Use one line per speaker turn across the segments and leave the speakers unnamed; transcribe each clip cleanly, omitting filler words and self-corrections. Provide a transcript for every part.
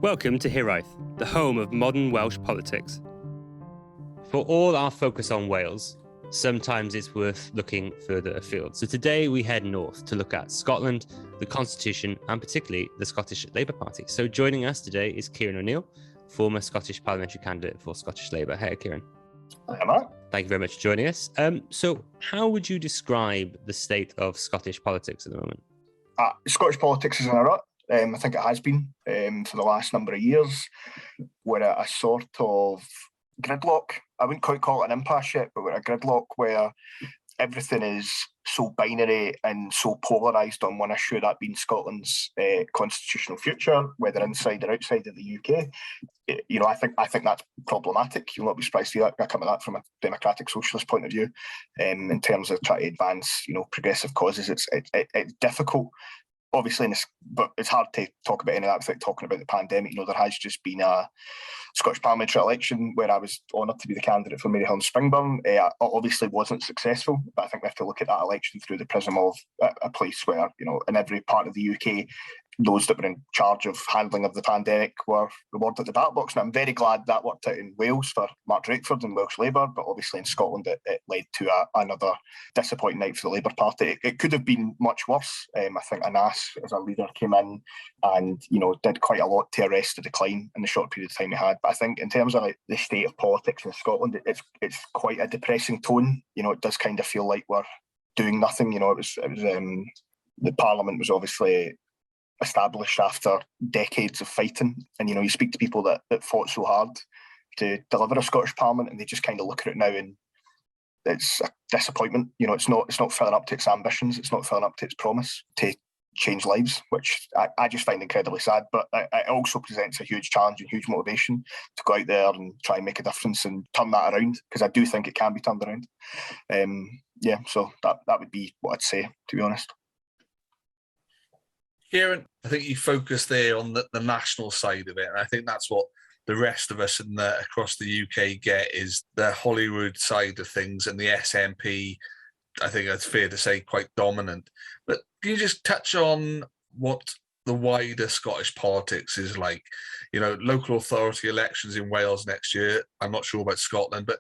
Welcome to Hiraeth, the home of modern Welsh politics. For all our focus on Wales, sometimes it's worth looking further afield. So today we head north to look at Scotland, the Constitution, and particularly the Scottish Labour Party. So joining us today is Keiran O'Neill, former Scottish parliamentary candidate for Scottish Labour. Hey, Keiran.
Hi, Matt.
Thank you very much for joining us. So how would you describe the state of Scottish politics at the moment?
Scottish politics is in a rut. I think it has been for the last number of years. We're at a sort of gridlock. I wouldn't quite call it an impasse yet, but we're at a gridlock where everything is so binary and so polarised on one issue, that being Scotland's constitutional future, whether inside or outside of the UK. I think that's problematic. You'll not be surprised to see that. I come at that from a democratic socialist point of view. In terms of trying to advance, progressive causes, it's difficult. Obviously, but it's hard to talk about any of that without talking about the pandemic. There has just been a Scottish parliamentary election where I was honoured to be the candidate for Maryhill-Springburn. Obviously wasn't successful, but I think we have to look at that election through the prism of a place where, in every part of the UK, those that were in charge of handling of the pandemic were rewarded at the ballot box. And I'm very glad that worked out in Wales for Mark Drakeford and Welsh Labour, but obviously in Scotland it led to another disappointing night for the Labour Party. It could have been much worse. I think Anas, as a leader, came in and did quite a lot to arrest the decline in the short period of time he had. But I think in terms of the state of politics in Scotland, it's quite a depressing tone. It does kind of feel like we're doing nothing. It was the Parliament was obviously established after decades of fighting, and you speak to people that fought so hard to deliver a Scottish Parliament, and they just kind of look at it now and it's a disappointment. It's not filling up to its ambitions, it's not filling up to its promise to change lives, which I just find incredibly sad. But it also presents a huge challenge and huge motivation to go out there and try and make a difference and turn that around, because I do think it can be turned around. So that would be what I'd say, to be honest.
Keiran, I think you focus there on the national side of it, and I think that's what the rest of us across the UK get, is the Holyrood side of things, and the SNP, I think it's fair to say, quite dominant. But can you just touch on what the wider Scottish politics is like? Local authority elections in Wales next year. I'm not sure about Scotland, but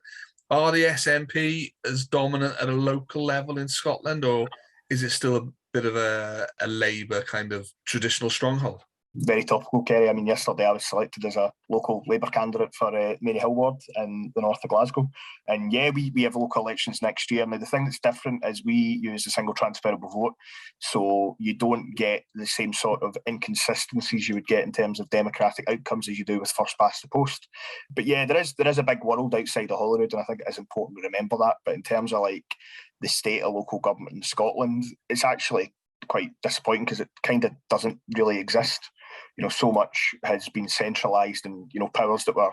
are the SNP as dominant at a local level in Scotland, or is it still a bit of a Labour kind of traditional stronghold?
Very topical, Kerry. Yesterday I was selected as a local Labour candidate for Maryhill ward in the north of Glasgow. And we have local elections next year. Now, the thing that's different is we use the single transferable vote, so you don't get the same sort of inconsistencies you would get in terms of democratic outcomes as you do with first past the post. But there is a big world outside of Holyrood, and I think it is important to remember that. But in terms of the state of local government in Scotland, it's actually quite disappointing, because it kind of doesn't really exist. So much has been centralised, and powers that were,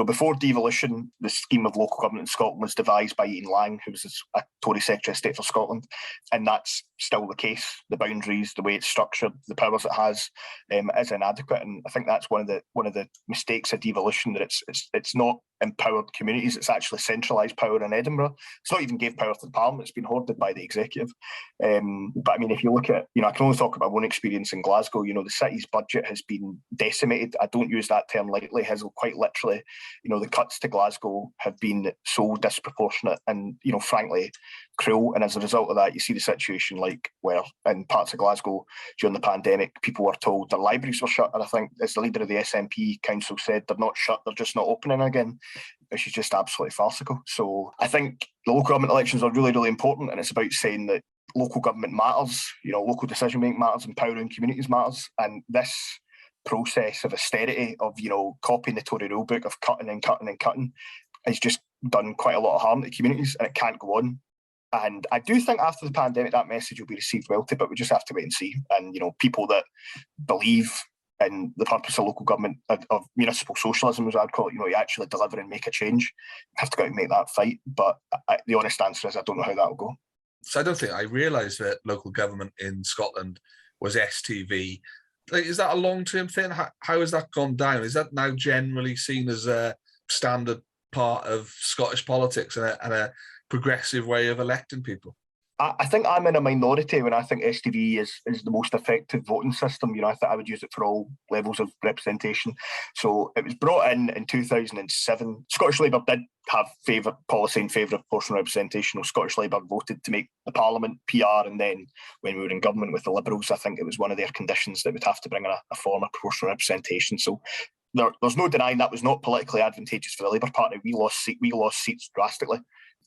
before devolution, the scheme of local government in Scotland was devised by Ian Lang, who was a Tory Secretary of State for Scotland, and that's still the case. The boundaries, the way it's structured, the powers it has, is inadequate, and I think that's one of the mistakes of devolution, that it's not empowered communities. It's actually centralised power in Edinburgh. It's not even gave power to the Parliament. It's been hoarded by the executive. But if you look at, I can only talk about one experience in Glasgow. The city's budget has been decimated. I don't use that term lightly. Has quite literally, the cuts to Glasgow have been so disproportionate and, frankly, cruel. And as a result of that, you see the situation where in parts of Glasgow during the pandemic, people were told their libraries were shut. And I think, as the leader of the SNP council said, they're not shut, they're just not opening again, which is just absolutely farcical. So I think the local government elections are really, really important, and it's about saying that local government matters, local decision making matters, empowering communities matters. And this process of austerity, of copying the Tory rulebook, of cutting and cutting and cutting, has just done quite a lot of harm to communities, and it can't go on. And I do think after the pandemic that message will be received well, but we just have to wait and see. And people that believe in the purpose of local government, of municipal socialism, as I'd call it, you actually deliver and make a change, have to go out and make that fight. But the honest answer is I don't know how that will go.
So I don't think I realised that local government in Scotland was STV. Is that a long-term thing? How has that gone down? Is that now generally seen as a standard part of Scottish politics and a progressive way of electing people?
I think I'm in a minority when I think STV is the most effective voting system. I think I would use it for all levels of representation. So it was brought in 2007. Scottish Labour did have policy in favour of proportional representation. Scottish Labour voted to make the Parliament PR, and then when we were in government with the Liberals, I think it was one of their conditions that we'd have to bring in a form of proportional representation. So there's no denying that was not politically advantageous for the Labour Party. We lost seats drastically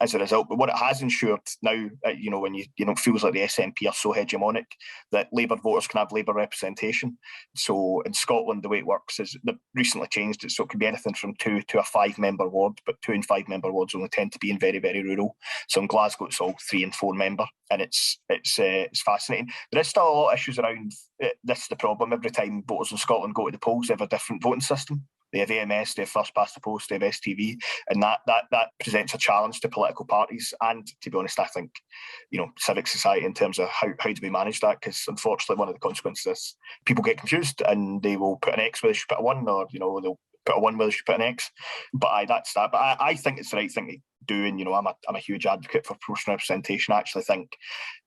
as a result. But what it has ensured now, when it feels like the SNP are so hegemonic, that Labour voters can have Labour representation. So in Scotland, the way it works is they've recently changed it, so it can be anything from 2 to a 5-member ward, but 2 and 5-member wards only tend to be in very, very rural. So in Glasgow, it's all 3 and 4-member, and it's fascinating. There is still a lot of issues around this. Is the problem. Every time voters in Scotland go to the polls, they have a different voting system. They have AMS, they have first past the post, they have STV, and that presents a challenge to political parties. And to be honest, I think, civic society in terms of how do we manage that? Because unfortunately, one of the consequences is people get confused and they will put an X where they should put a 1, or they'll put a 1 where they should put an X. But that's that. But I think it's the right thing to do, and I'm a huge advocate for proportional representation. I actually think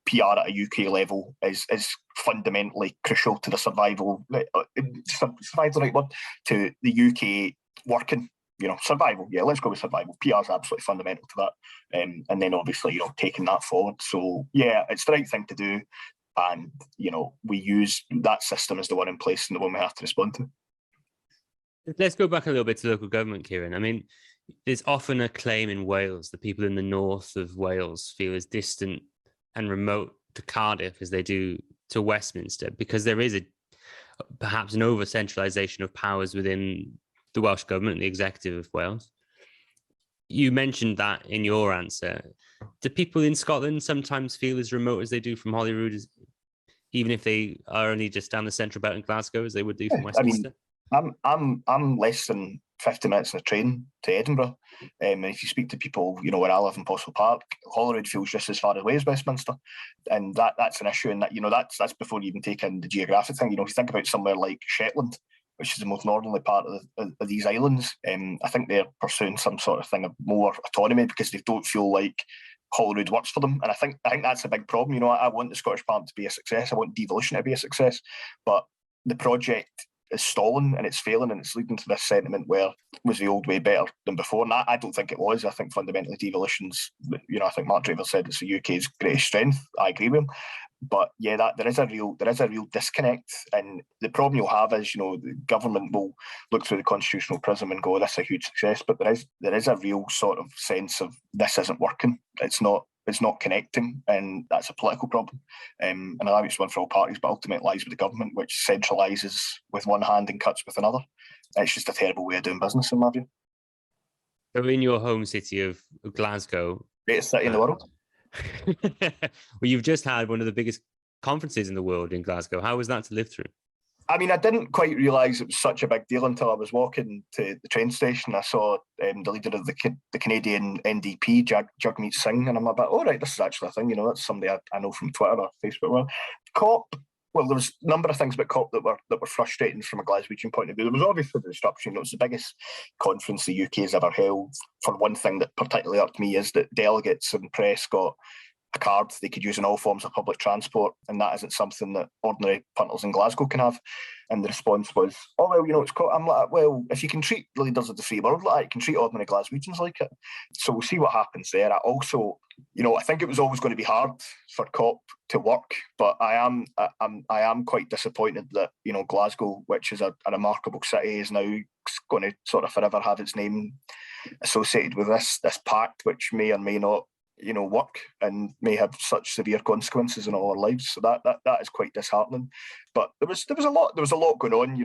PR at a UK level is fundamentally crucial to the survival. Survival, the right word, to the UK working. Survival. Yeah, let's go with survival. PR is absolutely fundamental to that, and then obviously taking that forward. So yeah, it's the right thing to do, and we use that system as the one in place and the one we have to respond to.
Let's go back a little bit to local government, Keiran. I mean, there's often a claim in Wales that people in the north of Wales feel as distant and remote to Cardiff as they do to Westminster, because there is perhaps an over-centralisation of powers within the Welsh Government, the executive of Wales. You mentioned that in your answer. Do people in Scotland sometimes feel as remote as they do from Holyrood, even if they are only just down the central belt in Glasgow, as they would do from Westminster?
I'm less than 50 minutes on a train to Edinburgh. And if you speak to people, where I live in Postle Park, Holyrood feels just as far away as Westminster. And that's an issue. And that's before you even take in the geographic thing. If you think about somewhere like Shetland, which is the most northerly part of these islands, I think they're pursuing some sort of thing of more autonomy because they don't feel like Holyrood works for them. And I think that's a big problem. I want the Scottish Parliament to be a success. I want devolution to be a success. But the project is stalling and it's failing, and it's leading to this sentiment where was the old way better than before? And I don't think it was. I think fundamentally devolution's, I think Mark Draver said it's the UK's greatest strength. I agree with him. But yeah, there is a real disconnect, and the problem you'll have is the government will look through the constitutional prism and go, "This is a huge success," but there is a real sort of sense of this isn't working. It's not connecting, and that's a political problem. And I know it's one for all parties, but ultimately it lies with the government, which centralises with one hand and cuts with another. It's just a terrible way of doing business, in my view.
So in your home city of Glasgow,
greatest city in the world.
Well, you've just had one of the biggest conferences in the world in Glasgow. How was that to live through?
I mean, I didn't quite realise it was such a big deal until I was walking to the train station. I saw the leader of the Canadian NDP, Jagmeet Singh, and I'm like, oh, right, this is actually a thing. That's somebody I know from Twitter or Facebook. Well, COP, there was a number of things about COP that were frustrating from a Glaswegian point of view. There was obviously the disruption. It was the biggest conference the UK has ever held. For one thing that particularly irked me is that delegates and press got a card they could use in all forms of public transport, and that isn't something that ordinary punters in Glasgow can have. And the response was, oh, well, it's I'm like, well, if you can treat the leaders of the free world like that, you can treat ordinary Glaswegians like it. So we'll see what happens there. I also, I think it was always going to be hard for COP to work, but I am quite disappointed that, Glasgow, which is a remarkable city, is now going to sort of forever have its name associated with this pact, which may or may not work and may have such severe consequences in all our lives. So that is quite disheartening. But there was a lot going on.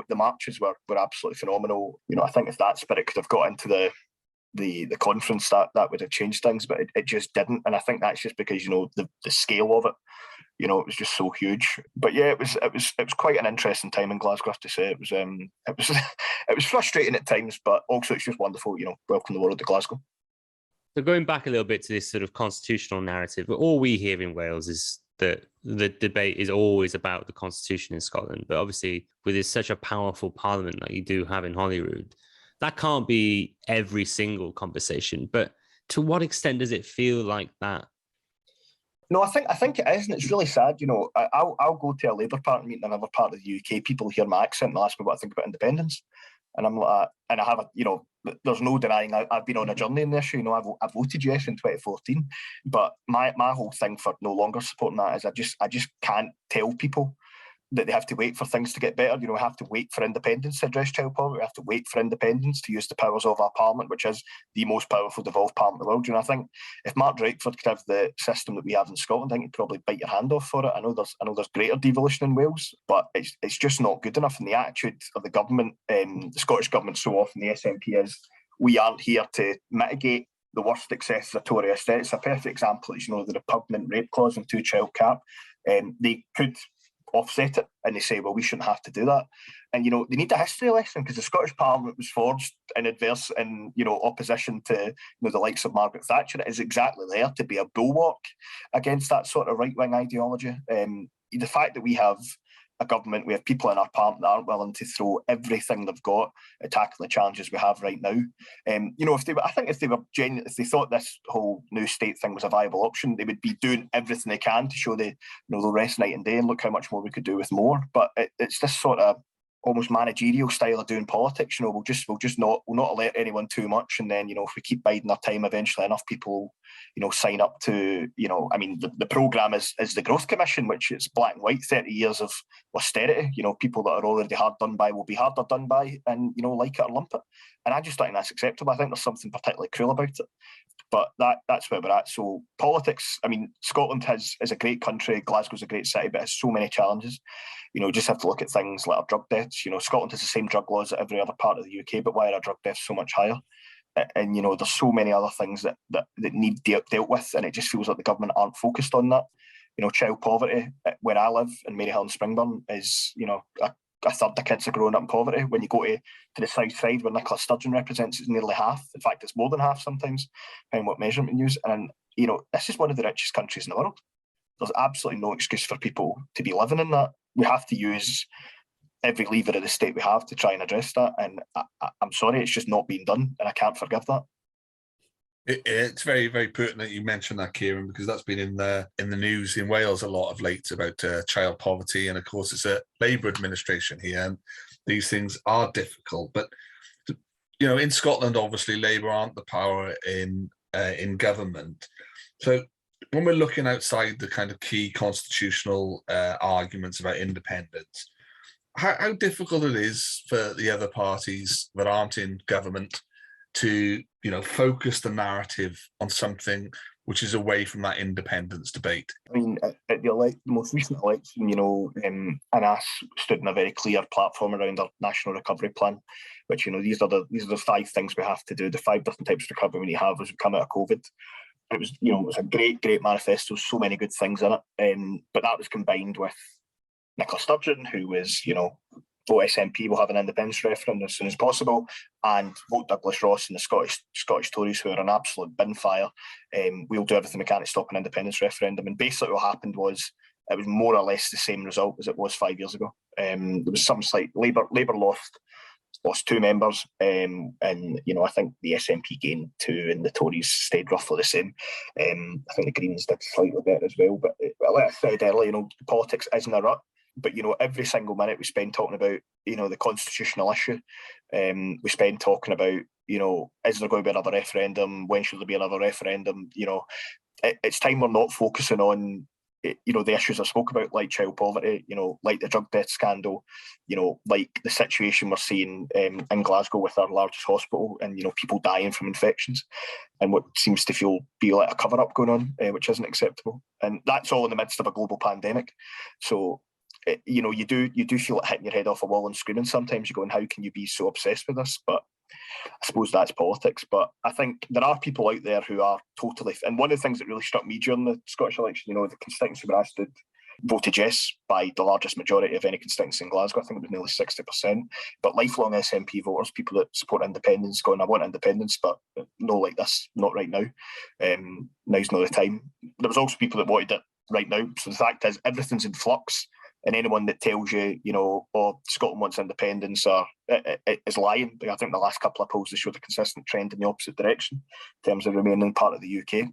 The marches were absolutely phenomenal. I think if that spirit could have got into the conference, that would have changed things, but it just didn't. And I think that's just because the scale of it. It was just so huge. But yeah, it was quite an interesting time in Glasgow, I have to say. It was frustrating at times, but also it's just wonderful. Welcome the world to Glasgow.
So going back a little bit to this sort of constitutional narrative, all we hear in Wales is that the debate is always about the constitution in Scotland. But obviously, with such a powerful parliament like you do have in Holyrood, that can't be every single conversation. But to what extent does it feel like that
No, I think it is, and it's really sad. I'll go to a Labour Party meeting in another part of the UK. People hear my accent and they'll ask me what I think about independence, and I'm like, and I have there's no denying I've been on a journey in the issue. I voted yes in 2014, but my whole thing for no longer supporting that is I just can't tell people that they have to wait for things to get better. We have to wait for independence to address child poverty. We have to wait for independence to use the powers of our parliament, which is the most powerful devolved parliament in the world. I think if Mark Drakeford could have the system that we have in Scotland, I think he'd probably bite your hand off for it. I know there's greater devolution in Wales, but it's just not good enough. And the attitude of the government, the Scottish government, so often the SNP is, we aren't here to mitigate the worst excesses of Tory aesthetics. A perfect example is, the repugnant rape clause and 2-child cap. They could offset it, and they say, well, we shouldn't have to do that. And they need a history lesson, because the Scottish Parliament was forged in opposition to the likes of Margaret Thatcher. It is exactly there to be a bulwark against that sort of right-wing ideology. The fact that we have a government, we have people in our parliament that aren't willing to throw everything they've got at tackling the challenges we have right now. If they thought this whole new state thing was a viable option, they would be doing everything they can to show they'll rest night and day and look how much more we could do with more. But it's this sort of almost managerial style of doing politics. We'll not alert anyone too much, and then if we keep biding our time, eventually enough people sign up to the programme is the Growth Commission, which is black and white, 30 years of austerity. People that are already hard done by will be harder done by, and like it or lump it. And I just don't think that's acceptable. I think there's something particularly cruel about it. But that's where we're at. So politics, Scotland is a great country. Glasgow's a great city, but it has so many challenges. Just have to look at things like our drug deaths. Scotland has the same drug laws as every other part of the UK, but why are our drug deaths so much higher? And there's so many other things that need dealt with, and it just feels like the government aren't focused on that. Child poverty where I live in Maryhill and Springburn is a third of kids are growing up in poverty. When you go to the south side where Nicola Sturgeon represents, it's nearly half. In fact, it's more than half sometimes, depending what measurement you use. And this is one of the richest countries in the world. There's absolutely no excuse for people to be living in that. We have to use every lever of the state we have to try and address that. And I'm sorry, it's just not being done, and I can't forgive that.
It's very, very pertinent you mentioned that, Keiran, because that's been in the news in Wales a lot of late about child poverty, and of course it's a Labour administration here, and these things are difficult. But in Scotland, obviously Labour aren't the power in government. So when we're looking outside the kind of key constitutional arguments about independence, how difficult it is for the other parties that aren't in government to focus the narrative on something which is away from that independence debate.
At the most recent election, Anas stood in a very clear platform around our national recovery plan, which these are the 5 things we have to do, the 5 different types of recovery we need to have as we come out of COVID. It was a great manifesto, so many good things in it, but that was combined with Nicola Sturgeon, who was vote SNP will have an independence referendum as soon as possible, and vote Douglas Ross and the Scottish Tories, who are an absolute bin fire. We'll do everything we can to stop an independence referendum. And basically what happened was it was more or less the same result as it was 5 years ago. There was some slight Labour lost 2 members, and I think the SNP gained 2 and the Tories stayed roughly the same. I think the Greens did slightly better as well. But like I said earlier, politics isn't a rut. But every single minute we spend talking about the constitutional issue, we spend talking about is there going to be another referendum? When should there be another referendum? It's time we're not focusing on the issues I spoke about, like child poverty, like the drug death scandal, like the situation we're seeing in Glasgow with our largest hospital, and people dying from infections, and what seems to be like a cover up going on, which isn't acceptable. And that's all in the midst of a global pandemic. So you do feel like hitting your head off a wall and screaming sometimes. You're going, how can you be so obsessed with this? But I suppose that's politics. But I think there are people out there who are totally... And one of the things that really struck me during the Scottish election, the constituency where I stood voted yes by the largest majority of any constituency in Glasgow. I think it was nearly 60%. But lifelong SNP voters, people that support independence, going, I want independence, but no like this, not right now. Now's not the time. There was also people that wanted it right now. So the fact is, everything's in flux. And anyone that tells you, Scotland wants independence is lying. I think the last couple of polls have showed a consistent trend in the opposite direction in terms of remaining part of the UK.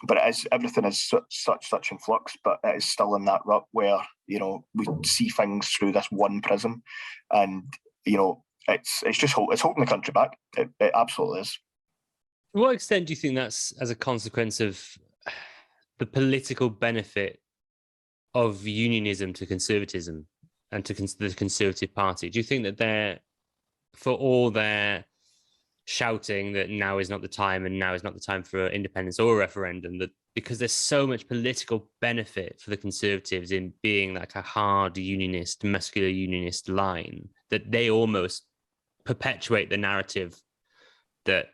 but everything is such in flux, but it is still in that rut where, you know, we see things through this one prism, and, you know, it's holding the country back. It absolutely is.
To what extent do you think that's as a consequence of the political benefit of unionism to conservatism and to the Conservative Party? Do you think that they're, for all their shouting that now is not the time and now is not the time for independence or a referendum, that because there's so much political benefit for the Conservatives in being like a hard unionist, muscular unionist line, that they almost perpetuate the narrative that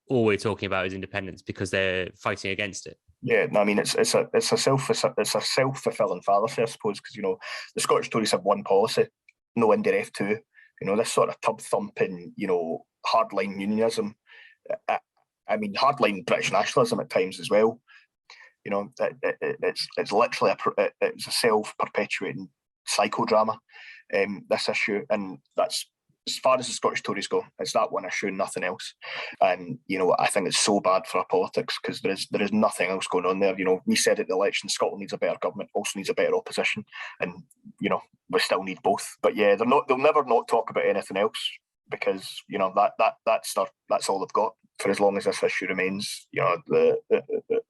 all we're talking about is independence because they're fighting against it?
Yeah, no, I mean, it's a self-fulfilling fallacy, I suppose, because, you know, the Scottish Tories have one policy, no indirect two. You know, this sort of tub-thumping, you know, hardline unionism. I mean, hardline British nationalism at times as well. You know, it's literally it's a self-perpetuating psychodrama, this issue, and that's, as far as the Scottish Tories go, it's that one issue and nothing else. And, you know, I think it's so bad for our politics because there is nothing else going on there. You know, we said at the election, Scotland needs a better government, also needs a better opposition, and, you know, we still need both. But yeah, they'll never not talk about anything else because, you know, that's all they've got for as long as this issue remains. You know,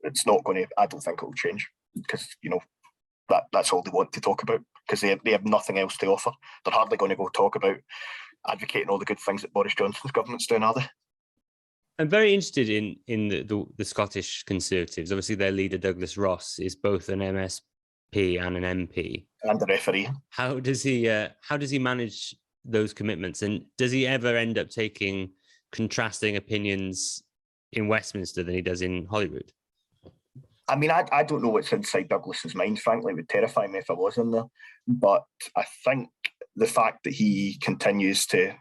it's not going to. I don't think it will change because, you know, that's all they want to talk about because they have nothing else to offer. They're hardly going to go talk about advocating all the good things that Boris Johnson's government's doing, are they?
I'm very interested in the Scottish Conservatives. Obviously, their leader, Douglas Ross, is both an MSP and an MP.
And a referee.
How does he manage those commitments? And does he ever end up taking contrasting opinions in Westminster than he does in Holyrood?
I mean, I don't know what's inside Douglas's mind, frankly. It would terrify me if I was in there. But I think the fact that he continues to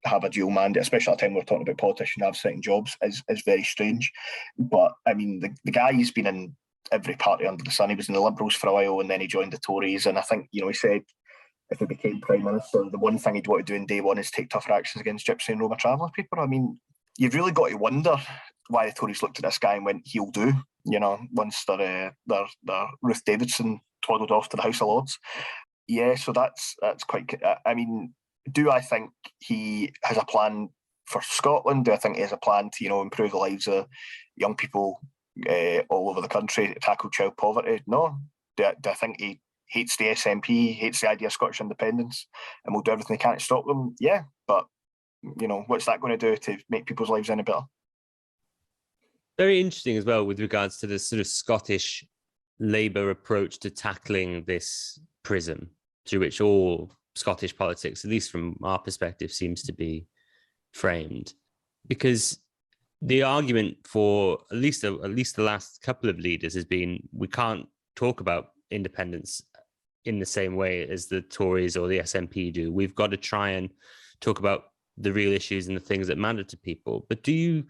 have a dual mandate, especially at a time we're talking about politicians have second jobs, is very strange. But, I mean, the guy's been in every party under the sun. He was in the Liberals for a while and then he joined the Tories. And I think, you know, he said if he became Prime Minister, the one thing he'd want to do in day one is take tougher actions against Gypsy and Roma Traveller people. I mean, you've really got to wonder why the Tories looked at this guy and went, he'll do, you know, once their Ruth Davidson toddled off to the House of Lords. Yeah, so that's quite. I mean, do I think he has a plan for Scotland? Do I think he has a plan to, you know, improve the lives of young people all over the country, to tackle child poverty? No. Do I think he hates the SNP, hates the idea of Scottish independence, and will do everything he can to stop them? Yeah, but, you know, what's that going to do to make people's lives any better?
Very interesting as well with regards to the sort of Scottish Labour approach to tackling this prism through which all Scottish politics, at least from our perspective, seems to be framed. Because the argument for at least the last couple of leaders has been, we can't talk about independence in the same way as the Tories or the SNP do. We've got to try and talk about the real issues and the things that matter to people. But do you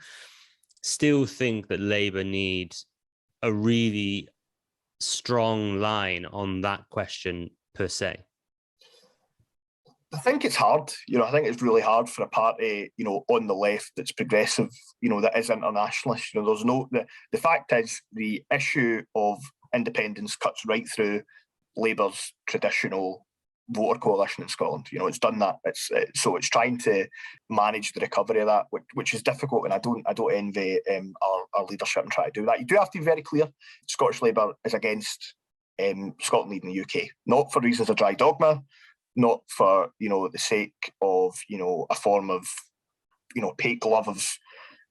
still think that Labour need a really strong line on that question per se?
I think it's hard. You know, I think it's really hard for a party, you know, on the left that's progressive, you know, that is internationalist. You know, there's no, the fact is the issue of independence cuts right through Labour's traditional voter coalition in Scotland. You know, it's done that. So it's trying to manage the recovery of that, which is difficult, and I don't envy our leadership and try to do that. You do have to be very clear. Scottish Labour is against Scotland leading the UK, not for reasons of dry dogma, not for, you know, the sake of, you know, a form of, you know, opaque love of,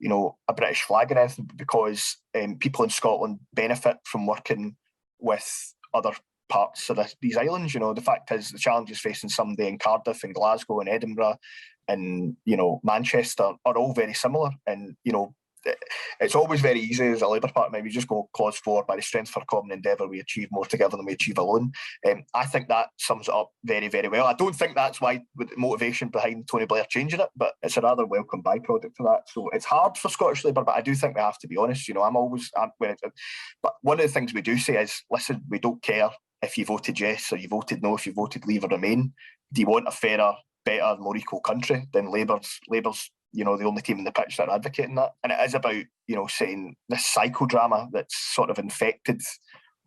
you know, a British flag or anything, because people in Scotland benefit from working with other parts of these islands. You know, the fact is the challenges facing somebody in Cardiff and Glasgow and Edinburgh and, you know, Manchester are all very similar. And, you know, it's always very easy as a Labour Party, maybe just go clause 4, by the strength for common endeavour we achieve more together than we achieve alone. I think that sums it up very, very well. I don't think that's why the motivation behind Tony Blair changing it, but it's a rather welcome byproduct of that. So it's hard for Scottish Labour, but I do think we have to be honest. You know, but one of the things we do say is, listen, we don't care if you voted yes or you voted no, if you voted leave or remain. Do you want a fairer, better, more equal country? Then Labour's the only team in the pitch that are advocating that. And it is about, saying this psychodrama that's sort of infected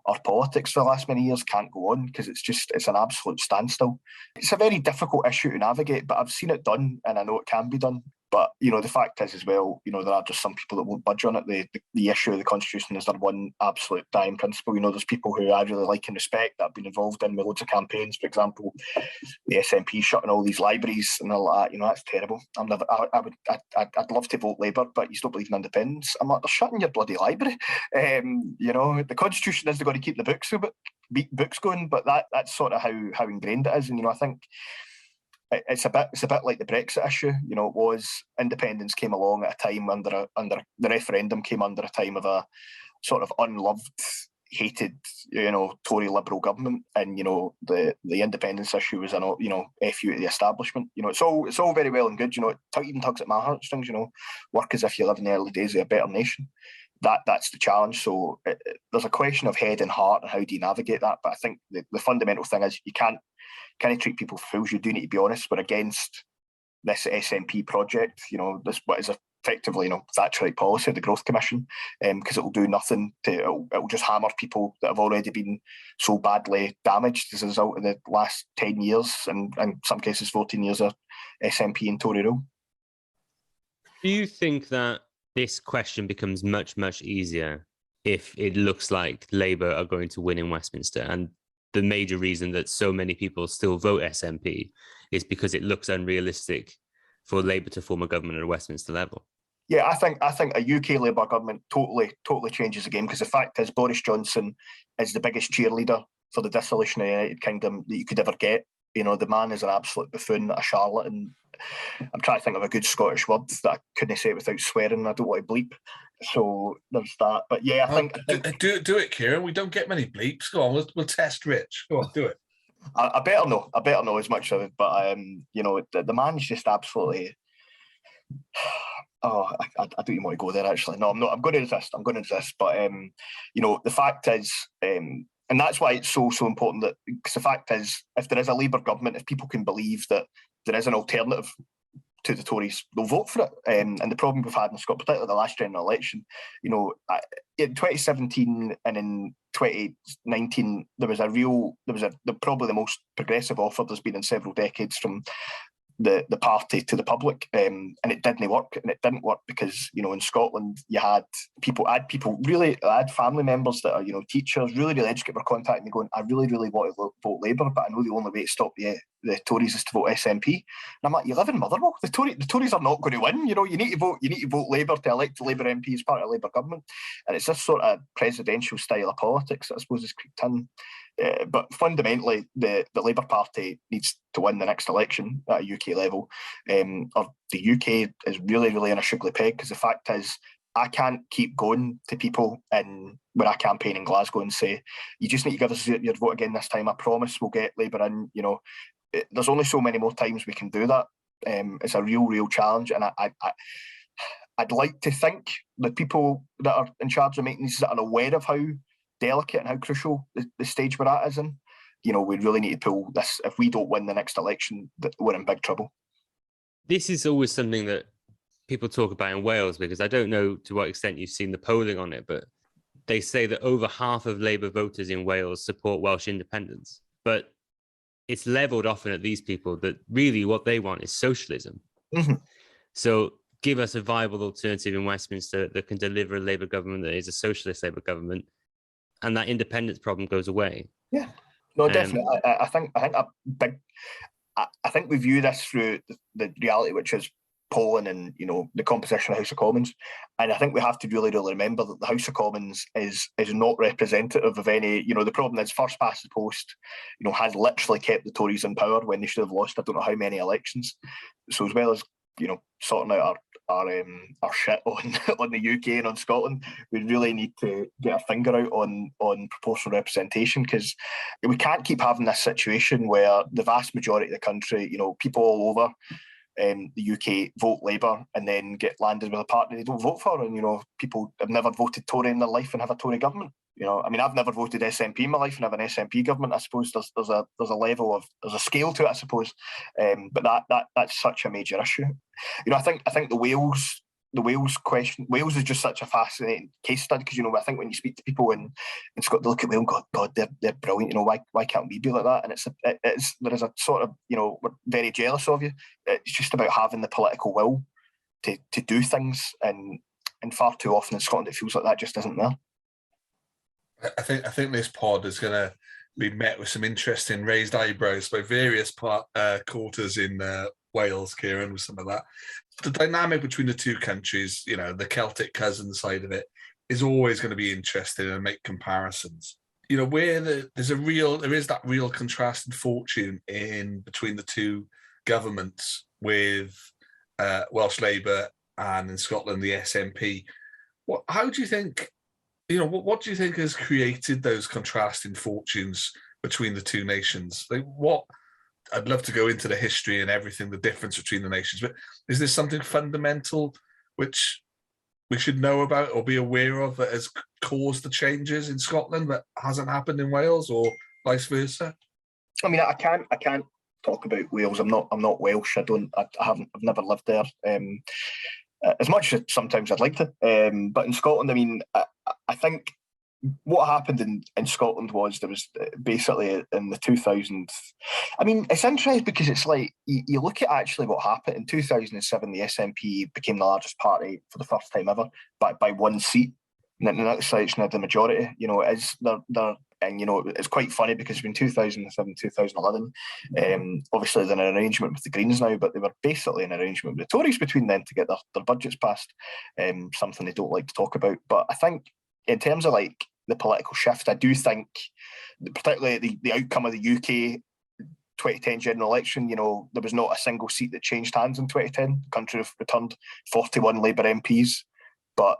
our politics for the last many years can't go on, because it's an absolute standstill. It's a very difficult issue to navigate, but I've seen it done and I know it can be done. But, the fact is as well, there are just some people that won't budge on it. The issue of the Constitution is their one absolute dying principle. There's people who I really like and respect that have been involved in with loads of campaigns. For example, the SNP shutting all these libraries and all that, that's terrible. I'd love to vote Labour, but you don't believe in independence. I'm like, they're shutting your bloody library. The Constitution is they've got to keep the books going, but that's sort of how ingrained it is. And, I think it's a bit like the Brexit issue. It was independence came along at a time under the referendum came under a time of a sort of unloved, hated, Tory Liberal government, and the independence issue was F you to the establishment. It's all very well and good. It even tugs at my heartstrings. Work as if you live in the early days of a better nation. That's the challenge. So there's a question of head and heart and how do you navigate that. But I think the fundamental thing is you can't treat people for fools. You do need to be honest. We're against this SNP project. This what is effectively Thatcherite policy of the Growth Commission, because it will do nothing to. It will just hammer people that have already been so badly damaged as a result of the last 10 years and in some cases 14 years of SNP and Tory rule.
Do you think that this question becomes much, much easier if it looks like Labour are going to win in Westminster? And the major reason that so many people still vote SNP is because it looks unrealistic for Labour to form a government at a Westminster level.
Yeah, I think a UK Labour government totally changes the game, because the fact is Boris Johnson is the biggest cheerleader for the dissolution of the United Kingdom that you could ever get. The man is an absolute buffoon, a charlatan. I'm trying to think of a good Scottish word that I couldn't say it without swearing. I don't want to bleep. So there's that. But yeah, I think
do it, Keiran. We don't get many bleeps. Go on, we'll test Rich. Go on, do it.
I better know as much of it. But the man's just absolutely. Oh, I don't even want to go there. Actually, no, I'm not. I'm going to resist. But the fact is, and that's why it's so important that, because the fact is, if there is a Labour government, if people can believe that there is an alternative to the Tories, they'll vote for it. And the problem we've had in Scotland, particularly the last general election, in 2017 and in 2019, there was probably the most progressive offer there's been in several decades from the party to the public, and it didn't work. And it didn't work because in Scotland you had family members that are teachers, really educated, were contacting me going, I really want to vote Labour, but I know the only way to stop the Tories is to vote SNP. And I'm like, you live in Motherwell. The Tories are not going to win. You need to vote Labour to elect a Labour MP as part of a Labour government. And it's this sort of presidential style of politics that I suppose is creeped in. But fundamentally, the Labour Party needs to win the next election at a UK level. Or the UK is really in a sugary peg, because the fact is, I can't keep going to people when I campaign in Glasgow and say, you just need to give us your vote again this time. I promise we'll get Labour in. There's only so many more times we can do that. It's a real challenge, and I'd like to think that people that are in charge of making these are aware of how delicate and how crucial the stage we're at is in. We really need to pull this. If we don't win the next election, we're in big trouble.
This is always something that people talk about in Wales, because I don't know to what extent you've seen the polling on it, but they say that over half of Labour voters in Wales support Welsh independence. But it's levelled often at these people that really what they want is socialism.
Mm-hmm.
So give us a viable alternative in Westminster that can deliver a Labour government that is a socialist Labour government, and that independence problem goes away.
Yeah, no, definitely. I think we view this through the reality, which is polling and the composition of House of Commons, and I think we have to really remember that the House of Commons is not representative of any. The problem is first past the post, has literally kept the Tories in power when they should have lost I don't know how many elections. So as well as sorting out our shit on the UK and on Scotland, we really need to get our finger out on proportional representation, because we can't keep having this situation where the vast majority of the country, people all over the UK vote Labour and then get landed with a party they don't vote for, and people have never voted Tory in their life and have a Tory government. You know, I mean, I've never voted SNP in my life and have an SNP government. I suppose there's a level of, there's a scale to it, I suppose. But that's such a major issue. You know, I think the Wales question, Wales is just such a fascinating case study, because, you know, I think when you speak to people in Scotland, they look at Wales and go, God, they're brilliant. You know, why can't we be like that? And there is a sort of, you know, we're very jealous of you. It's just about having the political will to do things, and far too often in Scotland it feels like that just isn't there.
I think this pod is going to be met with some interesting raised eyebrows by various quarters in Wales, Keiran, with some of that. The dynamic between the two countries, you know, the Celtic cousin side of it, is always going to be interesting and make comparisons. You know, where there is that real contrast in fortune in between the two governments, with Welsh Labour and in Scotland the SNP. How do you think? You know, what do you think has created those contrasting fortunes between the two nations? Like, I'd love to go into the history and everything, the difference between the nations, but is there something fundamental which we should know about or be aware of that has caused the changes in Scotland that hasn't happened in Wales, or vice versa?
I mean, I can't talk about Wales. I'm not Welsh. I've never lived there. As much as sometimes I'd like to. But in Scotland, I mean, I think what happened in Scotland was there was basically in the 2000s. I mean, it's interesting because it's like you look at actually what happened in 2007. The SNP became the largest party for the first time ever by one seat. And the next election had the majority. You know, and you know, it's quite funny because between 2007 and 2011, obviously they're in an arrangement with the Greens now, but they were basically in an arrangement with the Tories between then to get their budgets passed. Something they don't like to talk about. But I think in terms of like the political shift, I do think, particularly the outcome of the UK 2010 general election, you know, there was not a single seat that changed hands in 2010. The country returned 41 Labour MPs, but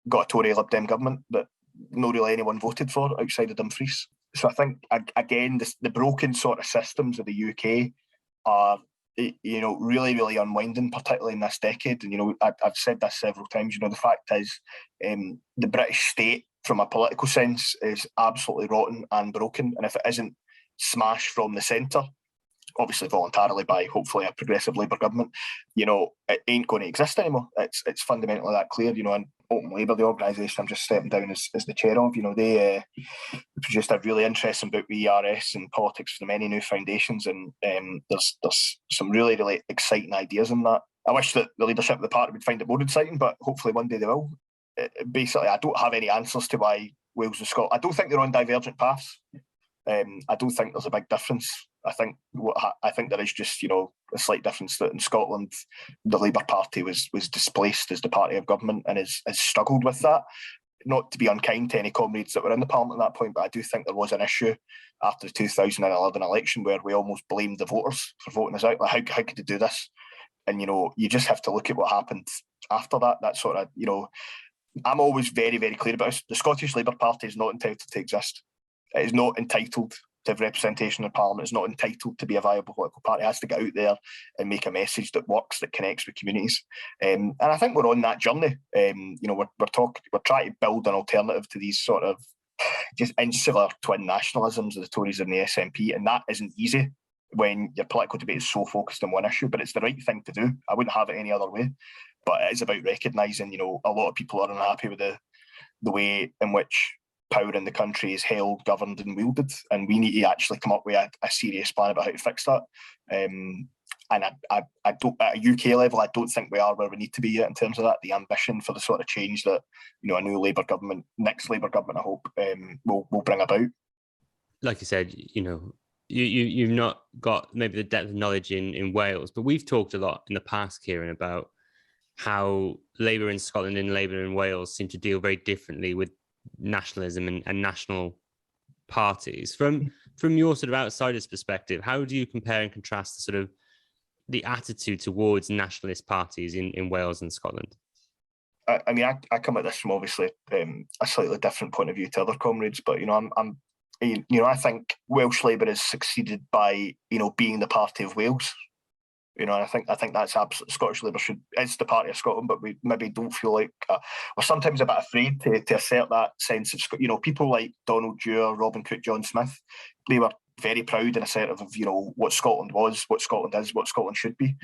got a Tory Lib Dem government that no really anyone voted for outside of Dumfries. So I think, again, the broken sort of systems of the UK are, you know, really, really unwinding, particularly in this decade. And, you know, I've said this several times, you know, the fact is the British state, from a political sense, is absolutely rotten and broken. And if it isn't smashed from the centre, obviously voluntarily by hopefully a progressive Labour government, you know, it ain't going to exist anymore. It's fundamentally that clear, you know. And Open Labour, the organisation I'm just stepping down as the chair of, you know, they produced a really interesting book with ERS and Politics for the Many New Foundations, and there's some really, really exciting ideas in that. I wish that the leadership of the party would find it more exciting, but hopefully one day they will. Basically, I don't have any answers to why Wales and Scotland, I don't think they're on divergent paths. I don't think there's a big difference. I think there is just, you know, a slight difference that in Scotland the Labour Party was displaced as the party of government and has struggled with that. Not to be unkind to any comrades that were in the Parliament at that point, but I do think there was an issue after the 2011 election where we almost blamed the voters for voting us out. Like, how could they do this? And, you know, you just have to look at what happened after that. That sort of, you know, I'm always very, very clear about this. The Scottish Labour Party is not entitled to exist. It is not entitled to have representation in Parliament. It's not entitled to be a viable political party. It has to get out there and make a message that works, that connects with communities. And I think we're on that journey. You know, we're trying to build an alternative to these sort of just insular twin nationalisms of the Tories and the SNP, and that isn't easy when your political debate is so focused on one issue. But it's the right thing to do. I wouldn't have it any other way. But it is about recognising, you know, a lot of people are unhappy with the way in which power in the country is held, governed and wielded, and we need to actually come up with a serious plan about how to fix that. And I don't, at a UK level, I don't think we are where we need to be yet in terms of that. The ambition for the sort of change that, you know, a new Labour government, next Labour government, I hope, will bring about.
Like you said, you know, you've not got maybe the depth of knowledge in Wales, but we've talked a lot in the past, Keiran, about how Labour in Scotland and Labour in Wales seem to deal very differently with nationalism and national parties. From your sort of outsider's perspective, how do you compare and contrast the sort of the attitude towards nationalist parties in Wales and Scotland?
I mean, I come at this from obviously a slightly different point of view to other comrades, but, you know, I think Welsh Labour has succeeded by, you know, being the party of Wales. And I think that's absolutely Scottish Labour is the party of Scotland, but we maybe don't feel like we're sometimes a bit afraid to assert that sense of people like Donald Dewar, Robin Cook, John Smith. They were very proud and assertive of what Scotland was, what Scotland is, what Scotland should be.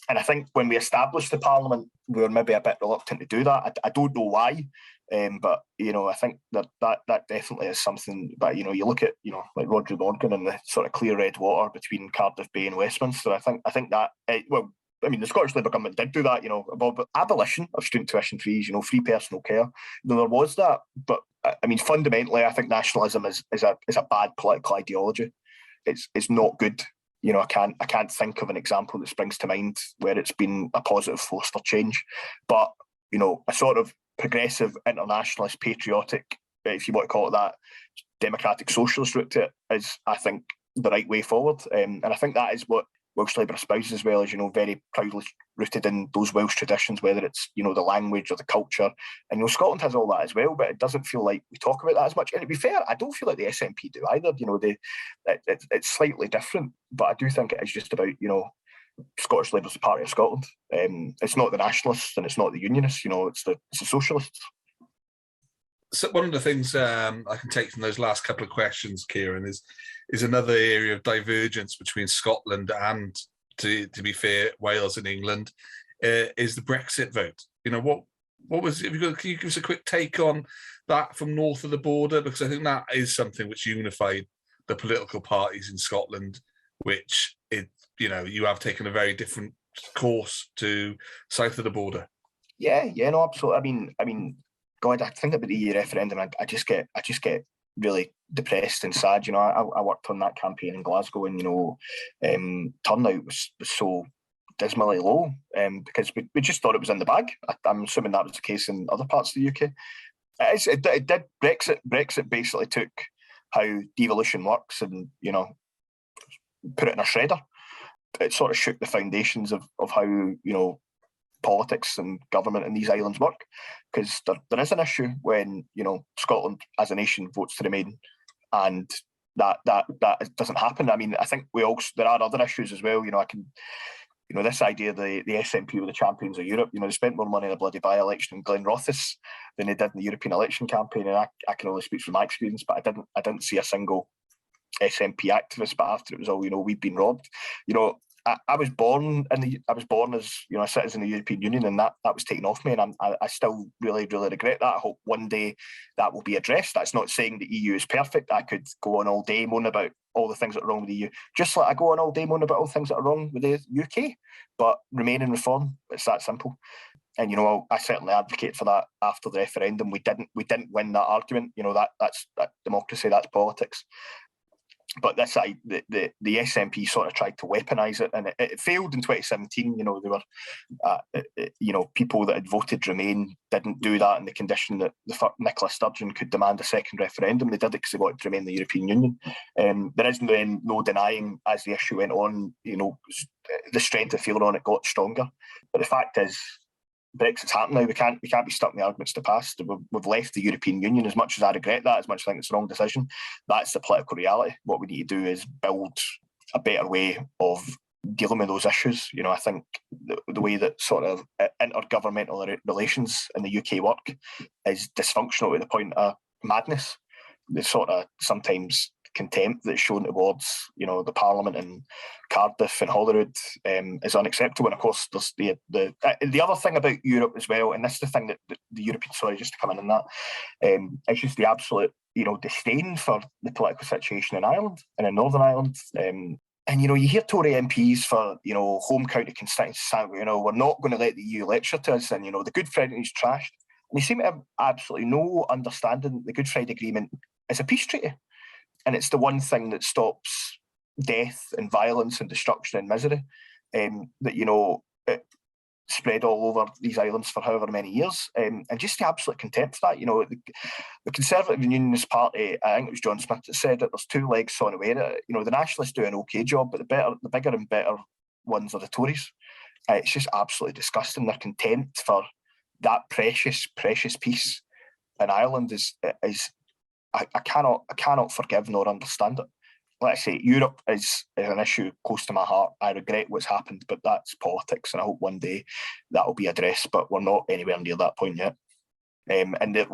And I think when we established the Parliament, we were maybe a bit reluctant to do that. I don't know why. But I think that definitely is something. But you look at like Rhodri Morgan and the sort of clear red water between Cardiff Bay and Westminster. I think that the Scottish Labour government did do that. About abolition of student tuition fees. Free personal care. There was that, but fundamentally, I think nationalism is a bad political ideology. It's not good. I can't think of an example that springs to mind where it's been a positive force for change. But a sort of progressive, internationalist, patriotic, if you want to call it that, democratic socialist route to it is, I think, the right way forward. And I think that is what Welsh Labour espouses as well, as very proudly rooted in those Welsh traditions, whether it's the language or the culture. And Scotland has all that as well, but it doesn't feel like we talk about that as much. And to be fair, I don't feel like the SNP do either. It's slightly different, but I do think it is just about Scottish Labour's the party of Scotland. It's not the nationalists and it's not the unionists. It's the socialists.
So one of the things I can take from those last couple of questions, Keiran, is another area of divergence between Scotland and, to be fair, Wales and England, is the Brexit vote. What was? Can you give us a quick take on that from north of the border? Because I think that is something which unified the political parties in Scotland, which you have taken a very different course to south of the border. Yeah,
no, absolutely. God, I think about the EU referendum, I just get really depressed and sad. I worked on that campaign in Glasgow, and turnout was so dismally low, because we just thought it was in the bag. I'm assuming that was the case in other parts of the UK. It did. Brexit basically took how devolution works and put it in a shredder. It sort of shook the foundations of how politics and government in these islands work, because there is an issue when Scotland as a nation votes to remain, and that doesn't happen. I think there are other issues as well. This idea the SNP were the champions of Europe. They spent more money in a bloody by-election in Glenrothes than they did in the European election campaign, and I can only speak from my experience, but I didn't see a single SNP activist. But after it was all we've been robbed. I was born as a citizen of the European Union, and that was taken off me, and I still really, really regret that. I hope one day that will be addressed. That's not saying the EU is perfect. I could go on all day moaning about all the things that are wrong with the EU, just like I go on all day moaning about all the things that are wrong with the UK. But remain and reform, it's that simple. And I certainly advocate for that after the referendum. We didn't win that argument. That's democracy, that's politics. But this the SNP sort of tried to weaponise it, and it failed in 2017. There were people that had voted Remain didn't do that in the condition that Nicola Sturgeon could demand a second referendum. They did it because they wanted to remain in the European Union. There is then no denying, as the issue went on, the strength of feeling on it got stronger. But the fact is, Brexit's happened now. We can't be stuck in the arguments to the past. We've left the European Union. As much as I regret that, as much as I think it's the wrong decision, that's the political reality. What we need to do is build a better way of dealing with those issues. I think the way that sort of intergovernmental relations in the UK work is dysfunctional to the point of madness. The sort of sometimes contempt that's shown towards the Parliament in Cardiff and Holyrood is unacceptable. And of course there's the other thing about Europe as well, and this is the thing that the European, sorry, just to come in on that, it's just the absolute disdain for the political situation in Ireland and in Northern Ireland. And you hear Tory MPs for home county constituencies saying, we're not going to let the EU lecture to us, and the Good Friday is trashed. And they seem to have absolutely no understanding that the Good Friday Agreement is a peace treaty. And it's the one thing that stops death and violence and destruction and misery that, it spread all over these islands for however many years. And just the absolute contempt for that. The Conservative and Unionist Party, I think it was John Smith that said that there's two legs on the way. The nationalists do an okay job, but the bigger and better ones are the Tories. It's just absolutely disgusting. Their contempt for that precious, precious peace in Ireland is I cannot forgive nor understand it. like I say, Europe is an issue close to my heart. I regret what's happened, but that's politics, and I hope one day that will be addressed. But we're not anywhere near that point yet. And the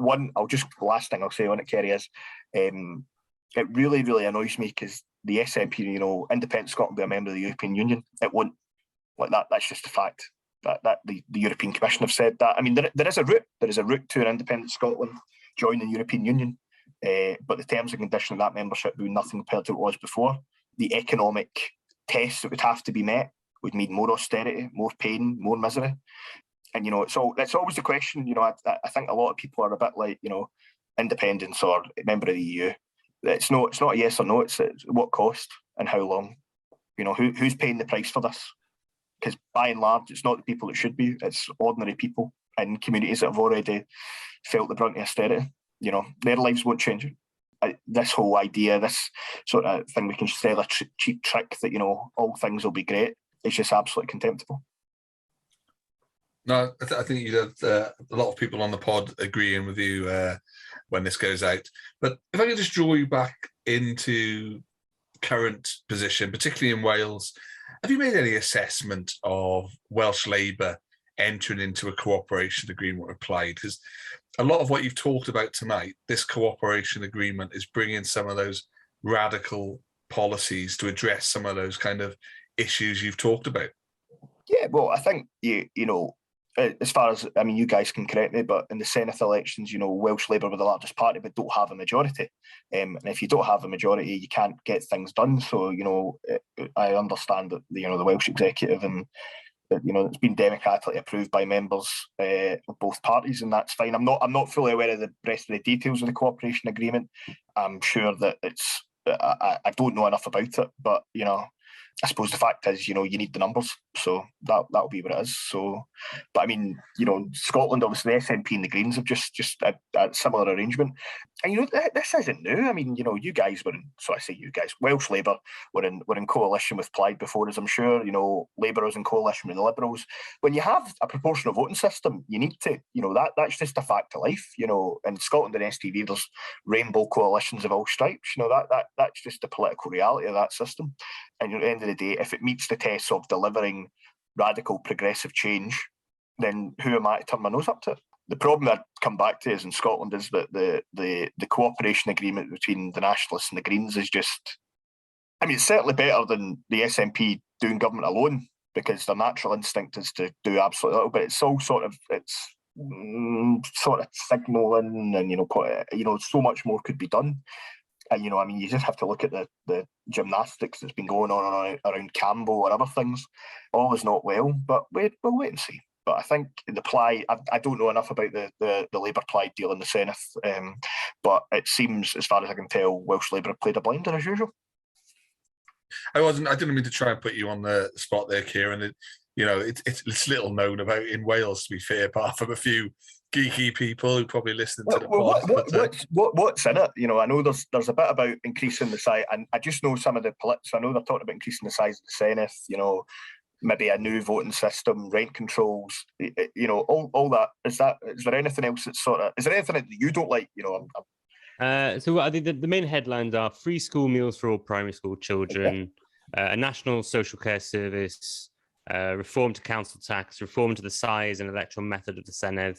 last thing I'll say on it, Kerry, is it really, really annoys me because the SNP, independent Scotland be a member of the European Union. It won't. Like that. That's just a fact. That the European Commission have said that. I mean, there is a route. There is a route to an independent Scotland joining the European Union. But the terms and conditions of that membership would be nothing compared to what it was before. The economic tests that would have to be met would mean more austerity, more pain, more misery. And it's always the question. I think a lot of people are a bit like independence or member of the EU. It's not a yes or no. It's what cost and how long. Who's paying the price for this? Because by and large, it's not the people it should be. It's ordinary people in communities that have already felt the brunt of austerity. Their lives won't change. This whole idea, this sort of thing, we can sell a cheap trick that all things will be great. It's just absolutely contemptible.
No, I think you have a lot of people on the pod agreeing with you when this goes out. But if I could just draw you back into current position, particularly in Wales, have you made any assessment of Welsh Labour entering into a cooperation agreement with Plaid? Because a lot of what you've talked about tonight, this cooperation agreement is bringing some of those radical policies to address some of those kind of issues you've talked about.
Yeah, well, I think, as far as, you guys can correct me, but in the Senate elections, Welsh Labour were the largest party, but don't have a majority. And if you don't have a majority, you can't get things done. So, I understand that, the Welsh executive and, it's been democratically approved by members of both parties, and that's fine. I'm not fully aware of the rest of the details of the cooperation agreement. I'm sure that it's, I don't know enough about it, but, I suppose the fact is, you need the numbers, so that'll be what it is. So, but Scotland, obviously, the SNP and the Greens have just a similar arrangement, and this isn't new. You guys were in, so I say you guys, Welsh Labour were in coalition with Plaid before, as I'm sure. Labour was in coalition with the Liberals. When you have a proportional voting system, you need to, that's just a fact of life. In Scotland and STV, there's rainbow coalitions of all stripes. That's just the political reality of that system. And at the end of the day, if it meets the test of delivering radical progressive change, then who am I to turn my nose up to it? The problem I'd come back to is in Scotland is that the cooperation agreement between the Nationalists and the Greens is just, it's certainly better than the SNP doing government alone, because their natural instinct is to do absolutely little, but it's all sort of signalling, and so much more could be done. And you just have to look at the gymnastics that's been going on around Campbell or other things. All is not well, but we'll wait and see. But I think the Plaid, I don't know enough about the Labour Plaid deal in the Senate, but it seems, as far as I can tell, Welsh Labour have played a blinder as usual.
I didn't mean to try and put you on the spot there, Keiran. It's little known about in Wales, to be fair, apart from a few geeky people who probably listen to the pod.
What's in it? I know there's a bit about increasing the size, and I just know some of the politics. I know they're talking about increasing the size of the Senate. Maybe a new voting system, rent controls. All that. Is there anything else that's is there anything that you don't like?
So I think the main headlines are free school meals for all primary school children, a national social care service, reform to council tax, reform to the size and electoral method of the Senedd,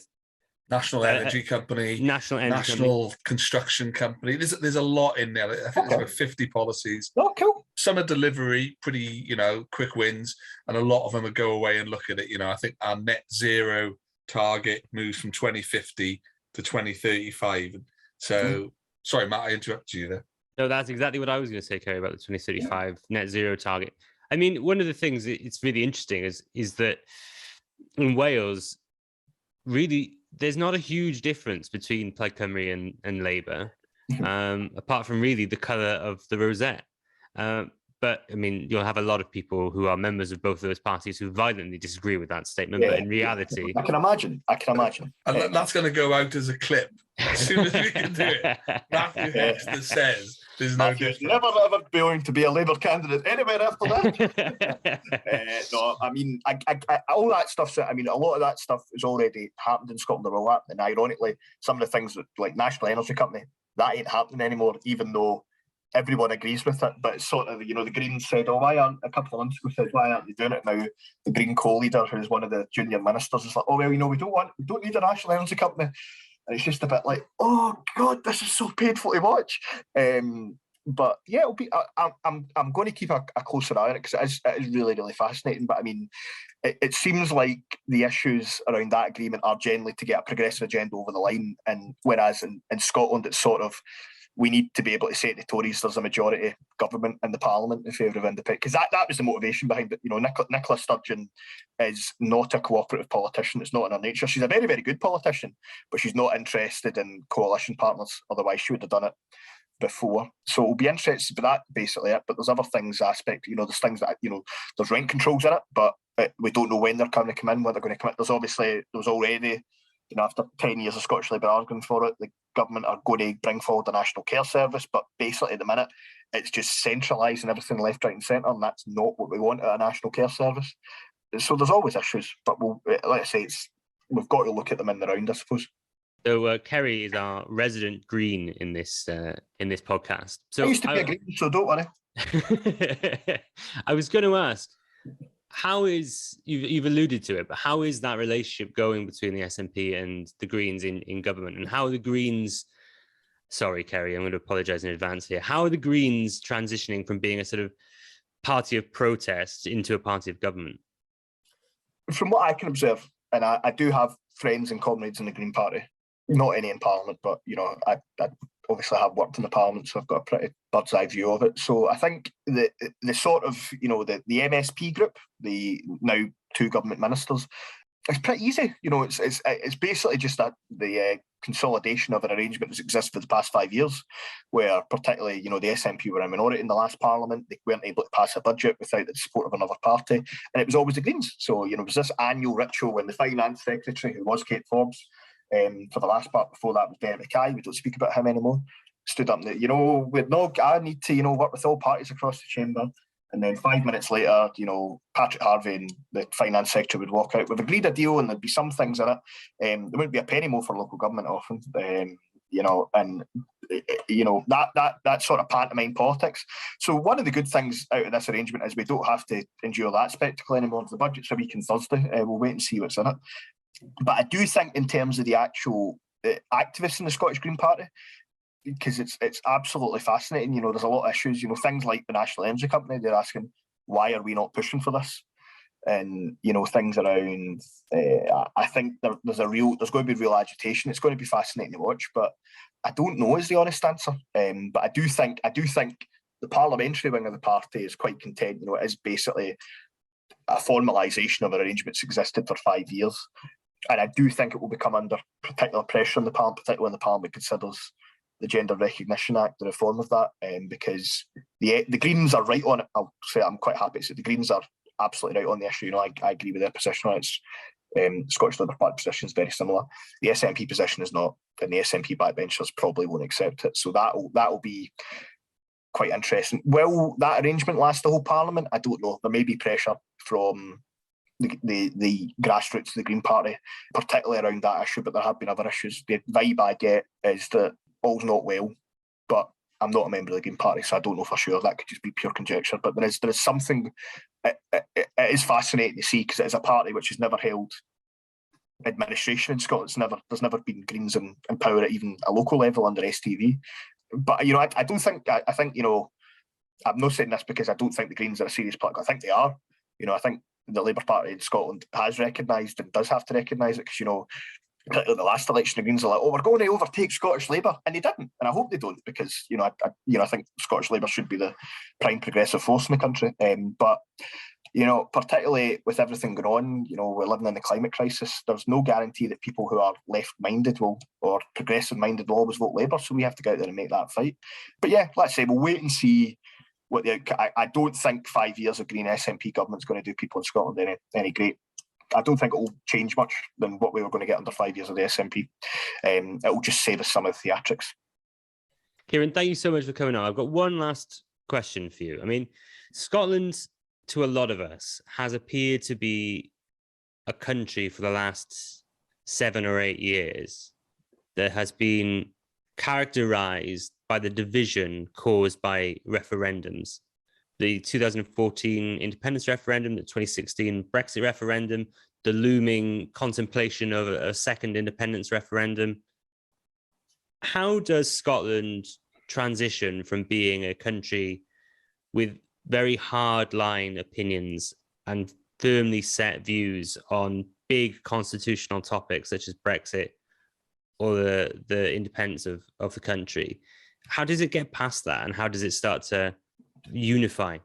National Energy Company, National Construction Company. There's a lot in there. I think there's about 50 policies.
Oh, cool.
Some are delivery, pretty, quick wins, and a lot of them are go away and look at it. I think our net zero target moves from 2050 to 2035. So, sorry, Matt, I interrupted you there.
No, that's exactly what I was going to say, Kerry, about the 2035 net zero target. One of the things it's really interesting is that in Wales, really, there's not a huge difference between Plaid Cymru and Labour, apart from really the colour of the rosette. But you'll have a lot of people who are members of both of those parties who violently disagree with that statement. But in reality,
I can imagine.
And that's going to go out as a clip as soon as we can do it. Matthew Hexter says there's no difference.
Never ever going to be a Labour candidate anywhere after that. No, all that stuff. A lot of that stuff has already happened in Scotland. And ironically, some of the things that, like National Energy Company, that ain't happening anymore, even though everyone agrees with it, but it's sort of, the Greens said, why aren't, a couple of months ago said, why aren't they doing it now? The Green co-leader, who's one of the junior ministers, is like, oh, well, we don't need a national energy company. And it's just a bit like, oh God, this is so painful to watch. But yeah, it'll be. I'm going to keep a closer eye on it because it is really, really fascinating. But I mean, it seems like the issues around that agreement are generally to get a progressive agenda over the line, and whereas in Scotland it's sort of, we need to be able to say to the Tories there's a majority government in the Parliament in favour of independence, because that was the motivation behind it. Nicola Sturgeon is not a cooperative politician. It's not in her nature. She's a very, very good politician, but she's not interested in coalition partners. Otherwise, she would have done it before. So it'll be interesting, but that basically it. But there's other things, there's things that, there's rent controls in it, but we don't know when they're going to come in, when they're going to come in. There was already, after 10 years of Scottish Labour arguing for it, the government are going to bring forward the National Care Service, but basically at the minute, it's just centralising everything left, right and centre, and that's not what we want at a National Care Service. So there's always issues, but like I say, we've got to look at them in the round, I suppose.
So Kerry is our resident Green in this podcast. So
I used to be a Green, so don't worry.
I was going to ask, how is, you've alluded to it, but how is that relationship going between the SNP and the Greens in government? And how are the Greens, sorry, Kerry, I'm going to apologise in advance here. How are the Greens transitioning from being a sort of party of protest into a party of government?
From what I can observe, and I do have friends and comrades in the Green Party, not any in Parliament, but, I obviously have worked in the Parliament, so I've got a pretty bird's eye view of it. So I think the sort of, the MSP group, the now 2 government ministers, it's pretty easy. It's basically just the consolidation of an arrangement that's existed for the past 5 years, where particularly, the SNP were a minority in the last Parliament. They weren't able to pass a budget without the support of another party, and it was always the Greens. So, it was this annual ritual when the Finance Secretary, who was Kate Forbes, for the last part before that was Derek Mackay, we don't speak about him anymore, stood up and I need to, work with all parties across the chamber. And then 5 minutes later, Patrick Harvey and the Finance Secretary would walk out. We've agreed a deal and there'd be some things in it. There wouldn't be a penny more for local government often, and that sort of pantomime politics. So one of the good things out of this arrangement is we don't have to endure that spectacle anymore. The budget's a week on Thursday. We'll wait and see what's in it. But I do think in terms of the actual activists in the Scottish Green Party, because it's absolutely fascinating, there's a lot of issues, things like the National Energy Company, they're asking, why are we not pushing for this? And, things around, I think there's going to be real agitation. It's going to be fascinating to watch, but I don't know is the honest answer. But I do think the parliamentary wing of the party is quite content. It is basically a formalisation of an arrangement that's existed for 5 years. And I do think it will become under particular pressure in the Parliament, particularly when the Parliament considers the Gender Recognition Act, the reform of that, because the Greens are right on it. I'll say I'm quite happy to say the Greens are absolutely right on the issue. I agree with their position on it. Scottish Labour Party position is very similar. The SNP position is not, and the SNP backbenchers probably won't accept it. So that'll be quite interesting. Will that arrangement last the whole Parliament? I don't know. There may be pressure from the grassroots of the Green Party, particularly around that issue, but there have been other issues. The vibe I get is that all's not well, but I'm not a member of the Green Party, so I don't know for sure. That could just be pure conjecture. But there is something. It is fascinating to see, because it is a party which has never held administration in Scotland. There's never been Greens in power at even a local level under STV. But I don't think. I think I'm not saying this because I don't think the Greens are a serious political. I think they are. I think the Labour Party in Scotland has recognised and does have to recognise it, because particularly the last election, the Greens are like, oh, we're going to overtake Scottish Labour, and they didn't, and I hope they don't, because I think Scottish Labour should be the prime progressive force in the country. But particularly with everything going on, we're living in the climate crisis. There's no guarantee that people who are left-minded or progressive-minded will always vote Labour. So we have to go out there and make that fight. But yeah, let's say we'll wait and see. I don't think 5 years of Green SNP government is going to do people in Scotland any great. I don't think it will change much than what we were going to get under 5 years of the SNP. It will just save us some of the theatrics.
Keiran, thank you so much for coming on. I've got one last question for you. I mean, Scotland, to a lot of us, has appeared to be a country for the last 7 or 8 years that has been characterised by the division caused by referendums. The 2014 independence referendum, the 2016 Brexit referendum, the looming contemplation of a second independence referendum. How does Scotland transition from being a country with very hard-line opinions and firmly set views on big constitutional topics such as Brexit or the independence of the country? How does it get past that, and how does it start to unify?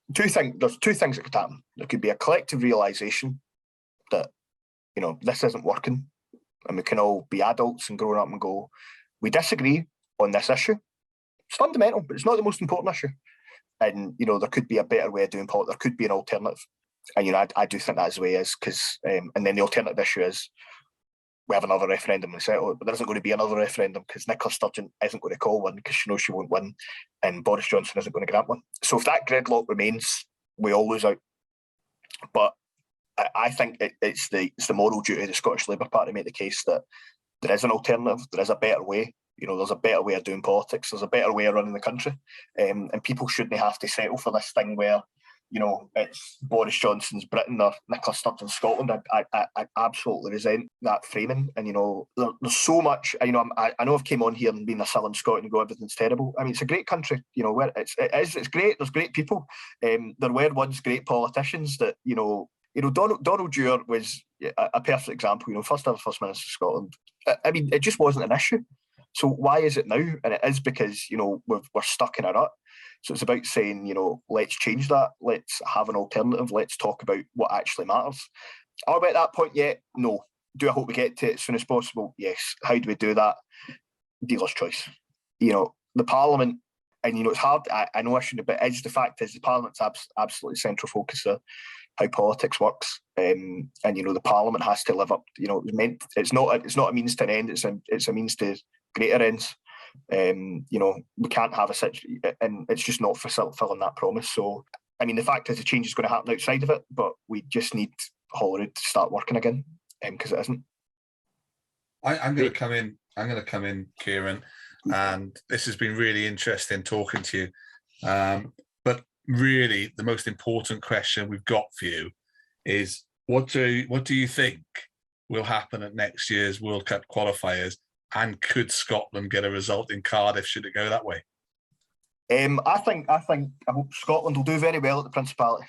There's two things that could happen. There could be a collective realisation that, this isn't working, and we can all be adults and grown up and go, we disagree on this issue. It's fundamental, but it's not the most important issue. And, there could be a better way of doing politics. There could be an alternative. And, I do think that's the way it is, because, and then the alternative issue is, we have another referendum and settle it, but there isn't going to be another referendum because Nicola Sturgeon isn't going to call one because she knows she won't win, and Boris Johnson isn't going to grant one. So if that gridlock remains, we all lose out. But I think it's the moral duty of the Scottish Labour Party to make the case that there is an alternative, there is a better way. There's a better way of doing politics, there's a better way of running the country, and people shouldn't have to settle for this thing where, it's Boris Johnson's Britain or Nicola Sturgeon's Scotland. I absolutely resent that framing. And, there's so much, I know I've came on here and been a Southern Scot and go, everything's terrible. I mean, it's a great country, where it's great. There's great people. There were once great politicians that, Donald Dewar was a perfect example, first ever First Minister of Scotland. I mean, it just wasn't an issue. So why is it now? And it is because, we're stuck in a rut. So it's about saying, let's change that. Let's have an alternative. Let's talk about what actually matters. Are we at that point yet? No. Do I hope we get to it as soon as possible? Yes. How do we do that? Dealer's choice. The Parliament, and, it's hard. I know I shouldn't, but the fact is the Parliament's absolutely central focus of how politics works. And, the Parliament has to live up. It's not a means to an end. It's a means to greater ends. We can't have a situation, and it's just not fulfilling that promise. So, I mean, the fact is the change is going to happen outside of it, but we just need Holyrood to start working again, because it isn't.
I'm going to come in. Keiran, and this has been really interesting talking to you. But really, the most important question we've got for you is: what do you think will happen at next year's World Cup qualifiers? And could Scotland get a result in Cardiff should it go that way?
I hope Scotland will do very well at the Principality.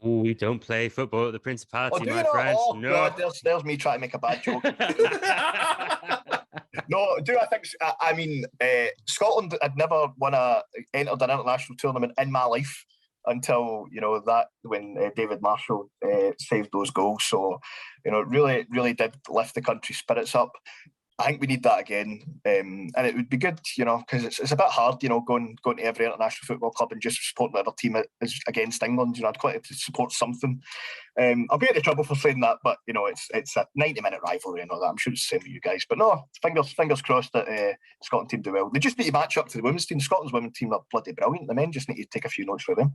Oh, we don't play football at the Principality, my friend.
Oh,
no.
God, there's me trying to make a bad joke. No, do I think? I mean, Scotland had never entered an international tournament in my life until when David Marshall saved those goals. So it really did lift the country's spirits up. I think we need that again, and it would be good, because it's a bit hard, going to every international football club and just supporting whatever team is against England. I'd quite like to support something. I'll get into trouble for saying that, but it's a 90-minute rivalry and all that. I'm sure it's the same with you guys, but no, fingers crossed that Scotland team do well. They just need to match up to the women's team. Scotland's women's team are bloody brilliant. The men just need to take a few notes for them.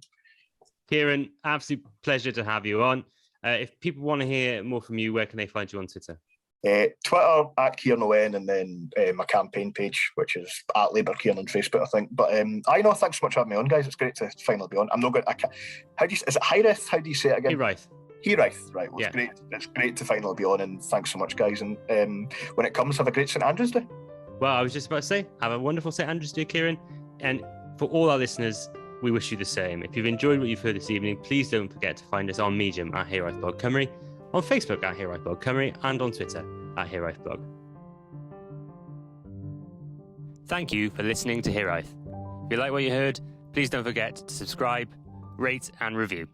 Keiran, absolute pleasure to have you on. If people want to hear more from you, where can they find you on Twitter?
Twitter at Keiran O'Neill, and then my campaign page, which is at Labour Keiran on Facebook, I think. But I know, thanks so much for having me on, guys. It's great to finally be on. I'm not going. Is it Hireth? How do you say it again? Hireth, right? Well, yeah. It's great. It's great to finally be on, and thanks so much, guys. And when it comes, have a great St Andrew's Day.
Well, I was just about to say, have a wonderful St Andrew's Day, Keiran. And for all our listeners, we wish you the same. If you've enjoyed what you've heard this evening, please don't forget to find us on Medium at Hiraeth Blog Cymru, on Facebook at Hiraeth Blog Cymru, and on Twitter at Hiraeth Blog. Thank you for listening to Hiraeth. If you like what you heard, please don't forget to subscribe, rate, and review.